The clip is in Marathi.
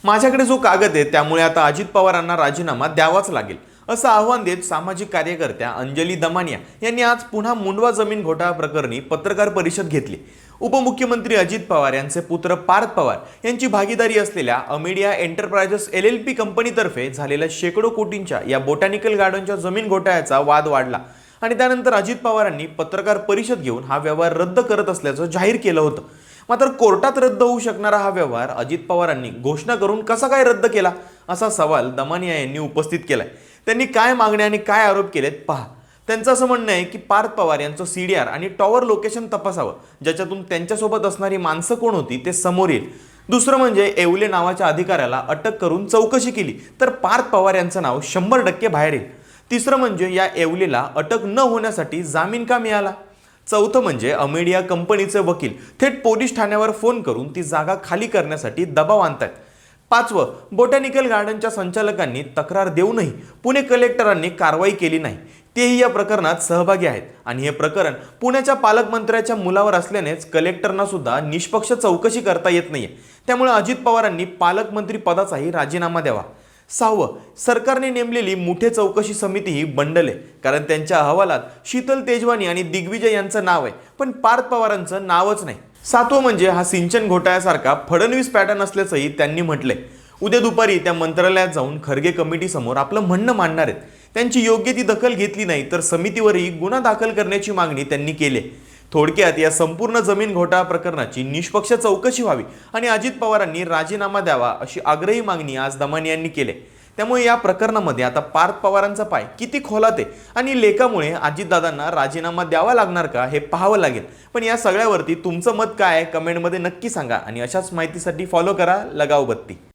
माझ्याकडे जो कागद आहे त्यामुळे आता अजित पवारांना राजीनामा द्यावाच लागेल असं आव्हान देत सामाजिक कार्यकर्त्या अंजली दमानिया यांनी आज पुन्हा मुंडवा जमीन घोटाळा प्रकरणी पत्रकार परिषद घेतली। उपमुख्यमंत्री अजित पवार यांचे पुत्र पार्थ पवार यांची भागीदारी असलेल्या अमेडिया एंटरप्राइजेस LLP कंपनीतर्फे झालेल्या शेकडो कोटींच्या या बोटॅनिकल गार्डनच्या जमीन घोटाळ्याचा वाद वाढला आणि त्यानंतर अजित पवारांनी पत्रकार परिषद घेऊन हा व्यवहार रद्द करत असल्याचं जाहीर केलं होतं। मात्र कोर्टात रद्द होऊ शकणारा हा व्यवहार अजित पवारांनी घोषणा करून कसा काय रद्द केला असा सवाल दमानिया यांनी उपस्थित केलाय। त्यांनी काय मागण्या आणि काय आरोप केलेत पहा। त्यांचं असं म्हणणं आहे की पार्थ पवार यांचं CDR आणि टॉवर लोकेशन तपासावं, ज्याच्यातून त्यांच्यासोबत असणारी माणसं कोण होती ते समोर येईल। दुसरं म्हणजे येवले नावाच्या अधिकाऱ्याला अटक करून चौकशी केली तर पार्थ पवार यांचं नाव 100% बाहेर येईल। तिसरं म्हणजे या येवलेला अटक न होण्यासाठी जामीन का मिळाला। चौथं म्हणजे अमेडिया कंपनीचे वकील थेट पोलीस ठाण्यावर फोन करून ती जागा खाली करण्यासाठी दबाव आणतात। पाचवं, बोटॅनिकल गार्डनच्या संचालकांनी तक्रार देऊनही पुणे कलेक्टरांनी कारवाई केली नाही, तेही या प्रकरणात सहभागी आहेत आणि हे प्रकरण पुण्याच्या पालकमंत्र्याच्या मुलावर असल्यानेच कलेक्टरना सुद्धा निष्पक्ष चौकशी करता येत नाहीये। त्यामुळे अजित पवारांनी पालकमंत्री पदाचाही राजीनामा द्यावा। सहावं, सरकारने नेमलेली मुठे चौकशी समिती ही बंडल आहे, कारण त्यांच्या अहवालात शीतल तेजवानी आणि दिग्विजय यांचं नाव आहे पण पार्थ पवारांचं नावच नाही। सातवं म्हणजे हा सिंचन घोटाळ्यासारखा फडणवीस पॅटर्न असल्याचंही त्यांनी म्हटलंय। उद्या दुपारी त्या मंत्रालयात जाऊन खरगे कमिटी समोर आपलं म्हणणं मांडणार आहेत। त्यांची योग्य ती दखल घेतली नाही तर समितीवरही गुन्हा दाखल करण्याची मागणी त्यांनी केली। थोडक्यात या संपूर्ण जमीन घोटाळा प्रकरणाची निष्पक्ष चौकशी व्हावी आणि अजित पवारांनी राजीनामा द्यावा अशी आग्रही मागणी आज दमानिया यांनी केली। त्यामुळे या प्रकरणामध्ये आता पार्थ पवारांचा पाय किती खोलात आहे आणि लेखामुळे अजितदादांना राजीनामा द्यावा लागणार का हे पाहावं लागेल। पण या सगळ्यावरती तुमचं मत काय आहे कमेंटमध्ये नक्की सांगा आणि अशाच माहितीसाठी फॉलो करा लगाव बत्ती।